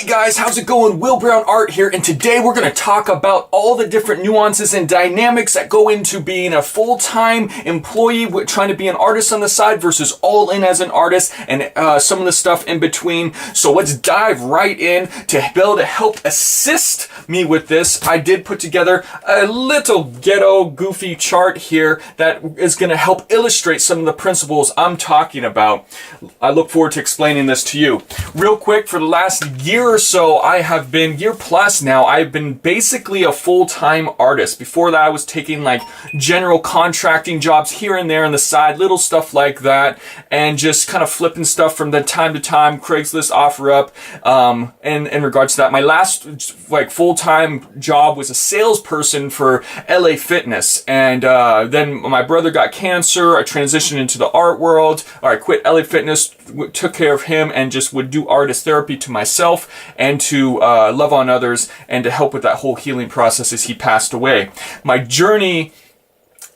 Hey guys, how's it going? Will Brown Art here, and today we're going to talk about all the different nuances and dynamics that go into being a full-time employee trying to be an artist on the side versus all in as an artist, and some of the stuff in between. So let's dive right in. To be able to help assist me with this, I did put together a little ghetto goofy chart here that is going to help illustrate some of the principles I'm talking about. I look forward to explaining this to you. Real quick, for the last year or so, year plus now, I've been basically a full-time artist. Before that, I was taking like general contracting jobs here and there on the side, little stuff like that, and just kind of flipping stuff from the time to time, Craigslist OfferUp. In regards to that, my last like full-time job was a salesperson for LA Fitness, and then my brother got cancer. I transitioned into the art world, or I quit LA Fitness, took care of him, and just would do artist therapy to myself and to love on others and to help with that whole healing process as he passed away. My journey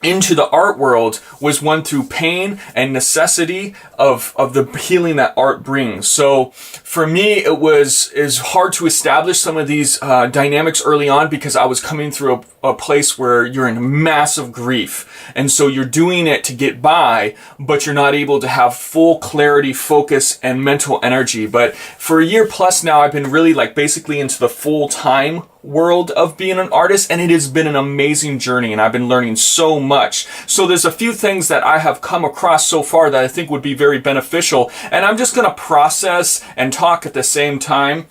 into the art world was one through pain and necessity of the healing that art brings. So for me, is hard to establish some of these dynamics early on because I was coming through a place where you're in massive grief. And so you're doing it to get by, but you're not able to have full clarity, focus, and mental energy. But for a year plus now, I've been really like basically into the full-time world of being an artist, and it has been an amazing journey, and I've been learning so much. So there's a few things that I have come across so far that I think would be very beneficial, and I'm just going to process and talk at the same time.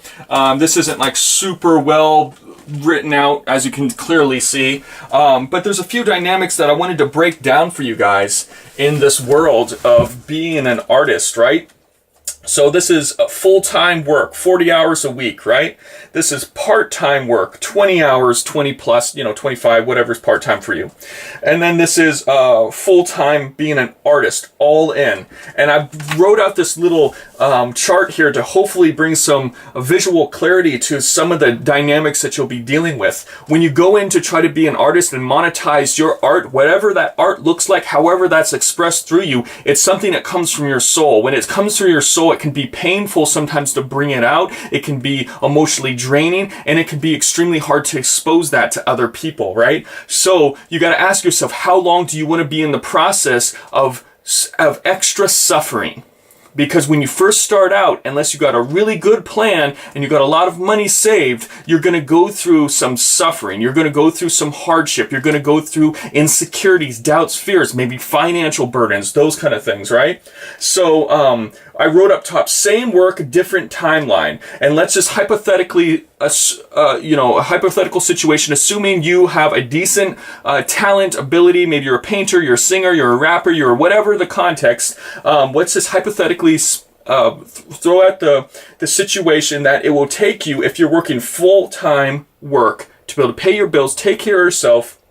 This isn't like super well written out, as you can clearly see, but there's a few dynamics that I wanted to break down for you guys in this world of being an artist, right? So this is full-time work, 40 hours a week, right? This is part-time work, 20 hours, 20 plus, 25, whatever's part-time for you. And then this is full-time being an artist, all in. And I wrote out this little chart here to hopefully bring some visual clarity to some of the dynamics that you'll be dealing with. When you go in to try to be an artist and monetize your art, whatever that art looks like, however that's expressed through you, it's something that comes from your soul. When it comes through your soul, it can be painful sometimes to bring it out. It can be emotionally draining, and it can be extremely hard to expose that to other people, right? So you got to ask yourself, how long do you want to be in the process of extra suffering? Because when you first start out, unless you got a really good plan and you got a lot of money saved, you're going to go through some suffering. You're going to go through some hardship. You're going to go through insecurities, doubts, fears, maybe financial burdens, those kind of things, right? So I wrote up top, same work, different timeline. And let's just hypothetically, a hypothetical situation, assuming you have a decent talent, ability, maybe you're a painter, you're a singer, you're a rapper, you're whatever the context, let's just hypothetically throw out the situation that it will take you, if you're working full-time work, to be able to pay your bills, take care of yourself,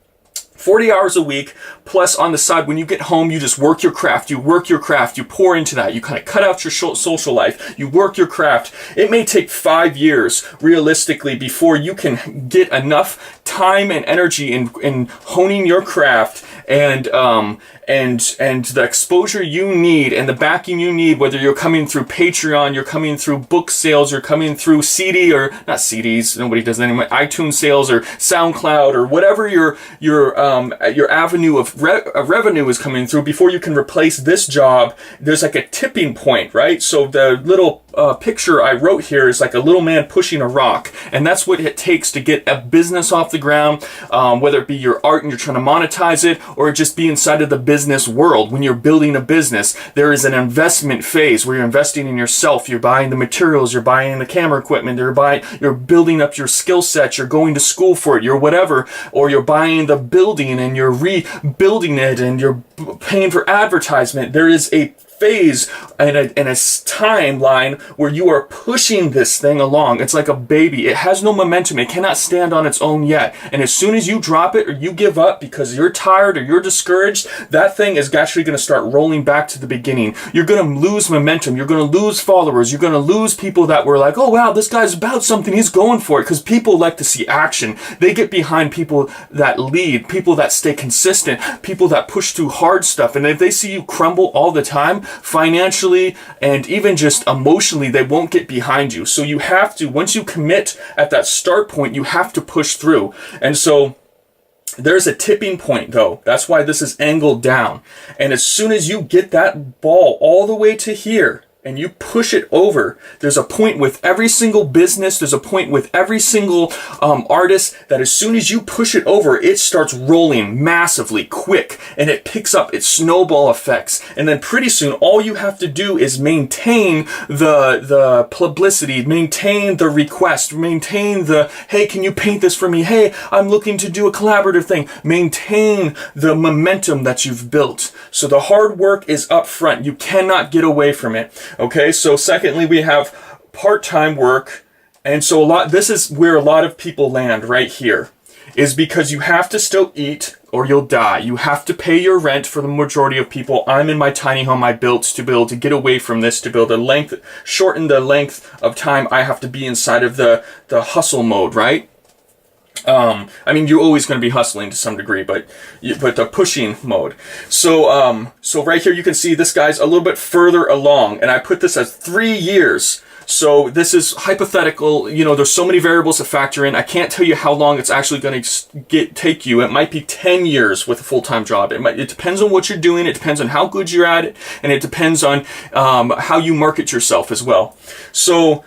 40 hours a week, plus on the side, when you get home, you just work your craft, you pour into that, you kind of cut out your social life, you work your craft. It may take 5 years, realistically, before you can get enough time and energy in honing your craft and the exposure you need and the backing you need, whether you're coming through Patreon, you're coming through book sales, you're coming through CD, or not CDs, nobody does that anymore, iTunes sales or SoundCloud or whatever your avenue of revenue is coming through before you can replace this job. There's like a tipping point, right? So the little picture I wrote here is like a little man pushing a rock, and that's what it takes to get a business off the ground, whether it be your art and you're trying to monetize it, or just be inside of the business world. When you're building a business, there is an investment phase where you're investing in yourself, you're buying the materials, you're buying the camera equipment, you're building up your skill set, you're going to school for it, you're whatever, or you're buying the building and you're rebuilding it and you're paying for advertisement. There is a phase and a timeline where you are pushing this thing along. It's like a baby. It has no momentum. It cannot stand on its own yet. And as soon as you drop it or you give up because you're tired or you're discouraged, that thing is actually going to start rolling back to the beginning. You're going to lose momentum. You're going to lose followers. You're going to lose people that were like, oh wow, this guy's about something. He's going for it. Because people like to see action. They get behind people that lead, people that stay consistent, people that push through hard stuff. And if they see you crumble all the time, financially and even just emotionally, they won't get behind you. So you have to, once you commit at that start point, you have to push through. And so there's a tipping point though. That's why this is angled down. And as soon as you get that ball all the way to here, and you push it over, there's a point with every single business, there's a point with every single artist that as soon as you push it over, it starts rolling massively quick, and it picks up its snowball effects. And then pretty soon, all you have to do is maintain the publicity, maintain the request, maintain the, hey, can you paint this for me? Hey, I'm looking to do a collaborative thing. Maintain the momentum that you've built. So the hard work is up front. You cannot get away from it. Okay, so secondly, we have part-time work. And so this is where a lot of people land right here, is because you have to still eat or you'll die. You have to pay your rent for the majority of people. I'm in my tiny home I built to be able to get away from this, to build shorten the length of time I have to be inside of the hustle mode, right? I mean, you're always going to be hustling to some degree, but the pushing mode. So right here, you can see this guy's a little bit further along, and I put this as 3 years. So this is hypothetical. You know, there's so many variables to factor in. I can't tell you how long it's actually going to take you. It might be 10 years with a full-time job. It depends on what you're doing. It depends on how good you're at it, and it depends on how you market yourself as well. So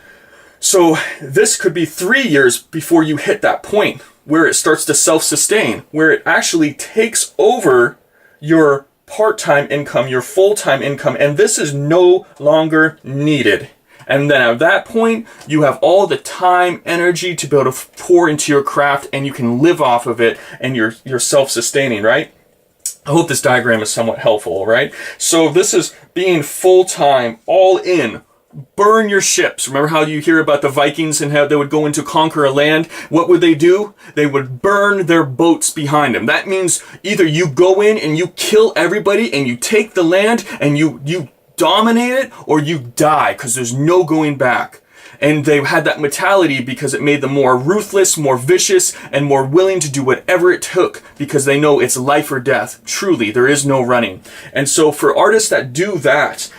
this could be 3 years before you hit that point where it starts to self-sustain, where it actually takes over your part-time income, your full-time income, and this is no longer needed. And then at that point, you have all the time, energy to be able to pour into your craft, and you can live off of it, and you're self-sustaining, right? I hope this diagram is somewhat helpful, right? So this is being full-time, all in. Burn your ships. Remember how you hear about the Vikings and how they would go in to conquer a land? What would they do? They would burn their boats behind them. That means either you go in and you kill everybody and you take the land and you dominate it, or you die, because there's no going back. And they had that mentality because it made them more ruthless, more vicious, and more willing to do whatever it took, because they know it's life or death. Truly, there is no running. And so for artists that do that,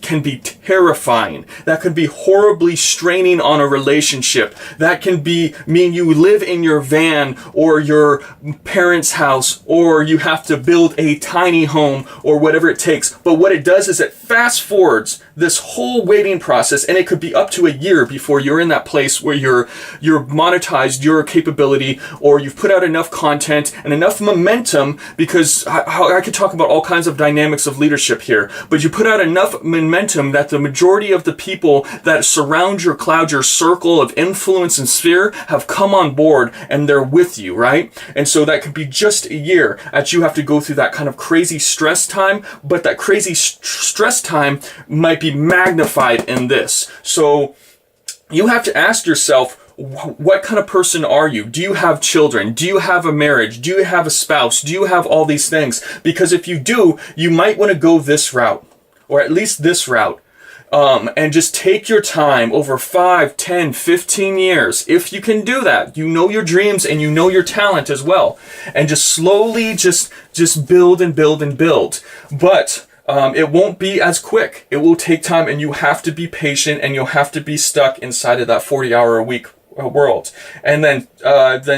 can be terrifying. That could be horribly straining on a relationship. That can mean you live in your van or your parents' house, or you have to build a tiny home, or whatever it takes. But what it does is it fast forwards this whole waiting process, and it could be up to a year before you're in that place where you're monetized your capability, or you've put out enough content and enough momentum, because I could talk about all kinds of dynamics of leadership here, but you put out enough momentum that the majority of the people that surround your cloud, your circle of influence and sphere, have come on board and they're with you, right? And so that could be just a year that you have to go through that kind of crazy stress time, but that crazy stress time might be magnified in this. So you have to ask yourself, what kind of person are you? Do you have children? Do you have a marriage? Do you have a spouse? Do you have all these things? Because if you do, you might want to go this route, or at least this route. And just take your time over 5, 10, 15 years. If you can do that, you know your dreams and you know your talent as well. And just slowly just build and build and build. But it won't be as quick. It will take time, and you have to be patient, and you'll have to be stuck inside of that 40-hour-a-week world. And then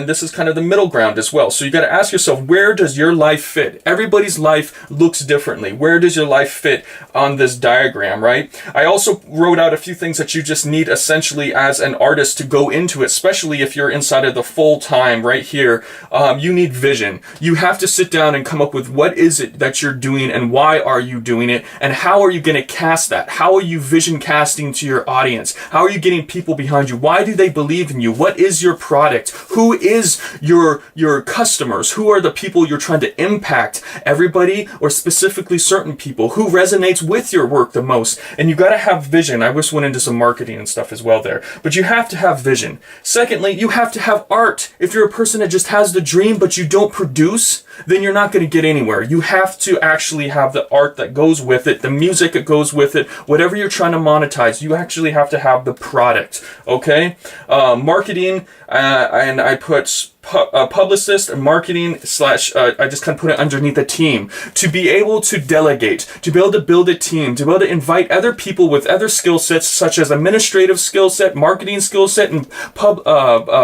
this is kind of the middle ground as well. So you got to ask yourself, where does your life fit? Everybody's life looks differently. Where does your life fit on this diagram, right? I also wrote out a few things that you just need essentially as an artist to go into it, especially if you're inside of the full time right here. You need vision. You have to sit down and come up with what is it that you're doing, and why are you doing it, and how are you going to cast that? How are you vision casting to your audience? How are you getting people behind you? Why do they believe in you? What is your product? Who is your customers? Who are the people you're trying to impact? Everybody, or specifically certain people? Who resonates with your work the most? And you got to have vision. I just went into some marketing and stuff as well there, but you have to have vision. Secondly, you have to have art. If you're a person that just has the dream but you don't produce, then you're not going to get anywhere. You have to actually have the art that goes with it, the music that goes with it, whatever you're trying to monetize. You actually have to have the product. Okay, marketing, and I put publicist and marketing slash, I just kind of put it underneath a team, to be able to delegate, to be able to build a team, to be able to invite other people with other skill sets, such as administrative skill set, marketing skill set, and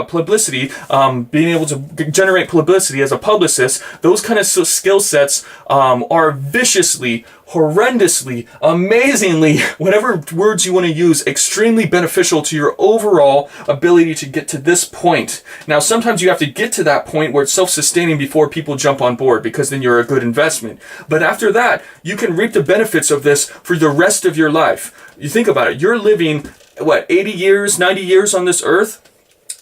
publicity, being able to generate publicity as a publicist. Those kind of skill sets are viciously, horrendously, amazingly, whatever words you want to use, extremely beneficial to your overall ability to get to this point. Now, sometimes you have to get to that point where it's self-sustaining before people jump on board, because then you're a good investment. But after that, you can reap the benefits of this for the rest of your life. You think about it. You're living, 80 years, 90 years on this earth?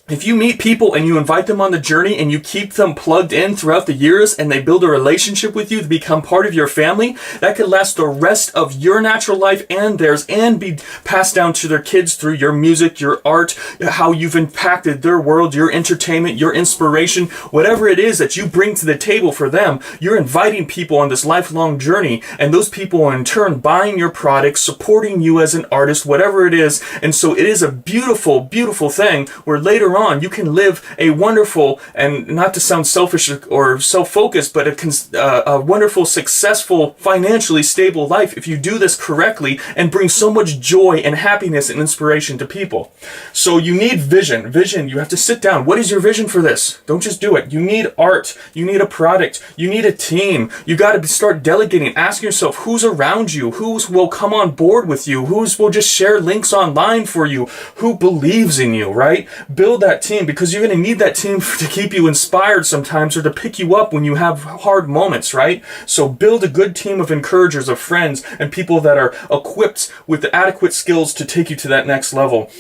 If you meet people and you invite them on the journey and you keep them plugged in throughout the years and they build a relationship with you to become part of your family, that could last the rest of your natural life and theirs, and be passed down to their kids through your music, your art, how you've impacted their world, your entertainment, your inspiration, whatever it is that you bring to the table for them. You're inviting people on this lifelong journey, and those people are in turn buying your products, supporting you as an artist, whatever it is. And so it is a beautiful, beautiful thing where later on you can live a wonderful, and not to sound selfish or self-focused, but a wonderful, successful, financially stable life if you do this correctly and bring so much joy and happiness and inspiration to people. So you need vision. You have to sit down. What is your vision for this? Don't just do it. You need art. You need a product. You need a team. You got to start delegating. Ask yourself who's around you, who will come on board with you, who will just share links online for you, who believes in you, right? Build that team, because you're going to need that team to keep you inspired sometimes, or to pick you up when you have hard moments, right? So build a good team of encouragers, of friends, and people that are equipped with the adequate skills to take you to that next level.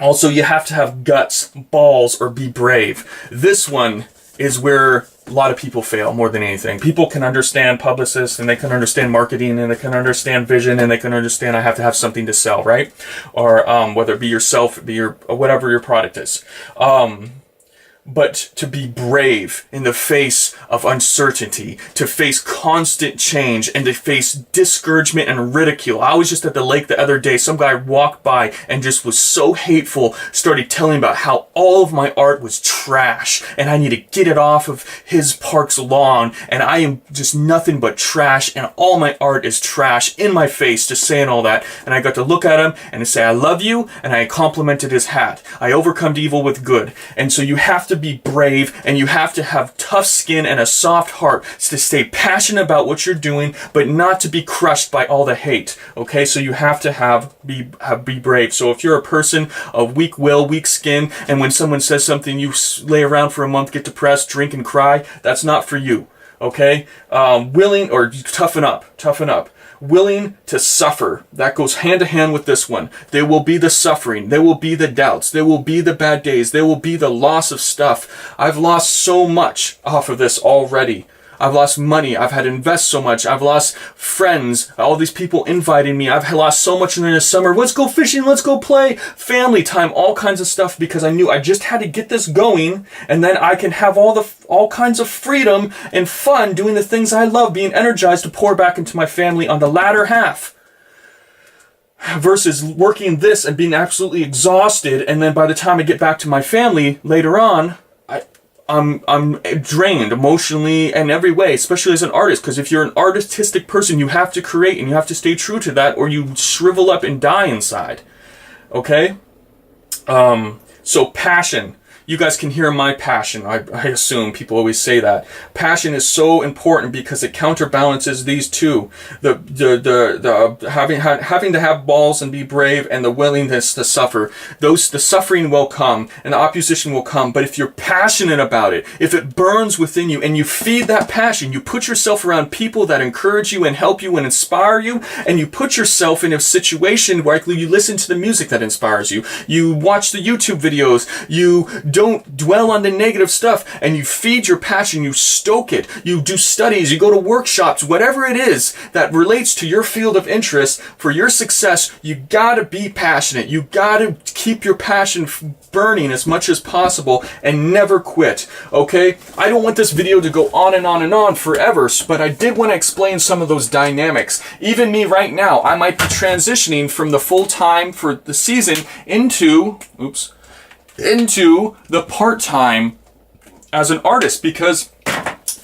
Also, you have to have guts, balls, or be brave. This one is where a lot of people fail more than anything. People can understand publicists, and they can understand marketing, and they can understand vision, and they can understand I have to have something to sell, right? Or whether it be yourself, be your whatever your product is. But to be brave in the face of uncertainty, to face constant change, and to face discouragement and ridicule. I was just at the lake the other day. Some guy walked by and just was so hateful, started telling about how all of my art was trash and I need to get it off of his park's lawn, and I am just nothing but trash and all my art is trash, in my face, just saying all that. And I got to look at him and say, I love you, and I complimented his hat. I overcome evil with good. And so you have to be brave, and you have to have tough skin and a soft heart to stay passionate about what you're doing, but not to be crushed by all the hate. Okay, so you have to be brave. So if you're a person of weak will, weak skin, and when someone says something, you lay around for a month, get depressed, drink and cry, that's not for you. Okay, willing, or toughen up. Willing to suffer. That goes hand to hand with this one. There will be the suffering. There will be the doubts. There will be the bad days. There will be the loss of stuff. I've lost so much off of this already. I've lost money. I've had to invest so much. I've lost friends. All these people inviting me. I've lost so much in the summer. Let's go fishing. Let's go play. Family time. All kinds of stuff, because I knew I just had to get this going, and then I can have all kinds of freedom and fun doing the things I love, being energized to pour back into my family on the latter half. Versus working this and being absolutely exhausted, and then by the time I get back to my family later on, I'm drained emotionally and every way, especially as an artist, because if you're an artistic person, you have to create and you have to stay true to that, or you shrivel up and die inside. Okay? So passion. You guys can hear my passion. I assume people always say that. Passion is so important because it counterbalances these two. The having to have balls and be brave, and the willingness to suffer. The suffering will come and the opposition will come. But if you're passionate about it, if it burns within you and you feed that passion, you put yourself around people that encourage you and help you and inspire you, and you put yourself in a situation where you listen to the music that inspires you, you watch the YouTube videos, you don't dwell on the negative stuff, and you feed your passion, you stoke it, you do studies, you go to workshops, whatever it is that relates to your field of interest for your success. You gotta be passionate. You gotta keep your passion burning as much as possible and never quit. Okay? I don't want this video to go on and on and on forever, but I did want to explain some of those dynamics. Even me right now, I might be transitioning from the full-time for the season into the part-time as an artist, because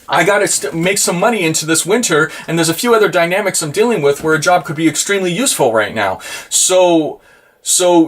I got to make some money into this winter, and there's a few other dynamics I'm dealing with where a job could be extremely useful right now. So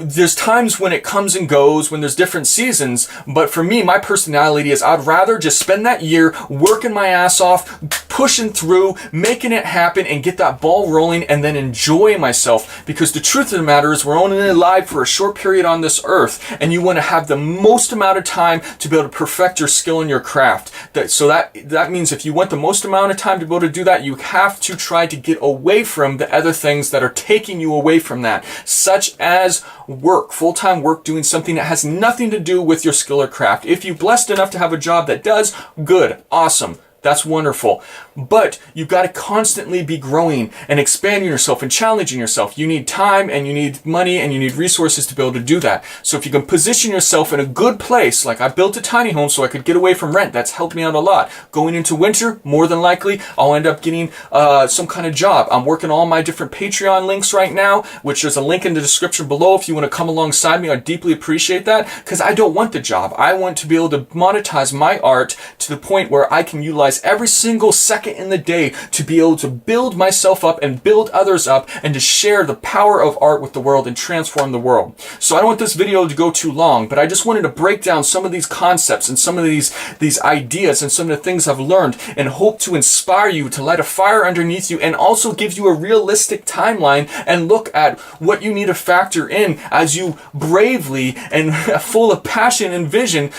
there's times when it comes and goes, when there's different seasons, but for me, my personality is I'd rather just spend that year working my ass off, pushing through, making it happen, and get that ball rolling, and then enjoy myself. Because the truth of the matter is we're only alive for a short period on this earth, and you want to have the most amount of time to be able to perfect your skill in your craft. So that means if you want the most amount of time to be able to do that, you have to try to get away from the other things that are taking you away from that, such as work, full-time work, doing something that has nothing to do with your skill or craft. If you're blessed enough to have a job that does, good, awesome. That's wonderful. But you've got to constantly be growing and expanding yourself and challenging yourself. You need time, and you need money, and you need resources to be able to do that. So if you can position yourself in a good place, like I built a tiny home so I could get away from rent, that's helped me out a lot. Going into winter, more than likely, I'll end up getting some kind of job. I'm working all my different Patreon links right now, which there's a link in the description below if you want to come alongside me. I'd deeply appreciate that, because I don't want the job. I want to be able to monetize my art to the point where I can utilize every single second in the day to be able to build myself up and build others up, and to share the power of art with the world and transform the world. So I don't want this video to go too long, but I just wanted to break down some of these concepts and some of these ideas and some of the things I've learned, and hope to inspire you, to light a fire underneath you, and also give you a realistic timeline and look at what you need to factor in as you bravely and full of passion and vision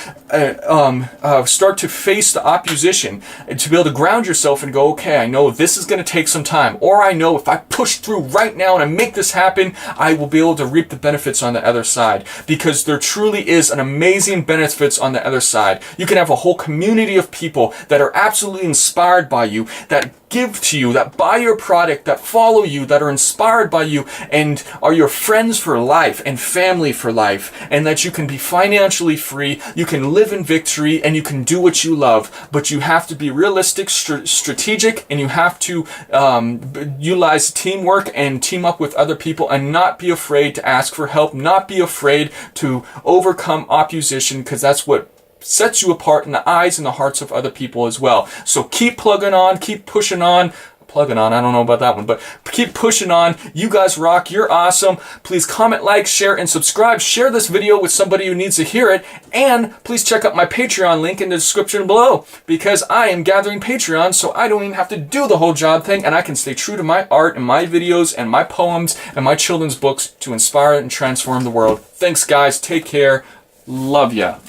start to face the opposition, to be able to ground yourself and go, okay, I know this is going to take some time, or I know if I push through right now and I make this happen, I will be able to reap the benefits on the other side. Because there truly is an amazing benefits on the other side. You can have a whole community of people that are absolutely inspired by you, that give to you, that buy your product, that follow you, that are inspired by you, and are your friends for life and family for life, and that you can be financially free, you can live in victory, and you can do what you love. But you have to be realistic, strategic, and you have to utilize teamwork and team up with other people, and not be afraid to ask for help, not be afraid to overcome opposition, because that's what sets you apart in the eyes and the hearts of other people as well. So keep plugging on, keep pushing on. Plugging on, I don't know about that one, but keep pushing on. You guys rock. You're awesome. Please comment, like, share, and subscribe. Share this video with somebody who needs to hear it. And please check out my Patreon link in the description below, because I am gathering Patreon, so I don't even have to do the whole job thing, and I can stay true to my art and my videos and my poems and my children's books to inspire and transform the world. Thanks, guys. Take care. Love ya.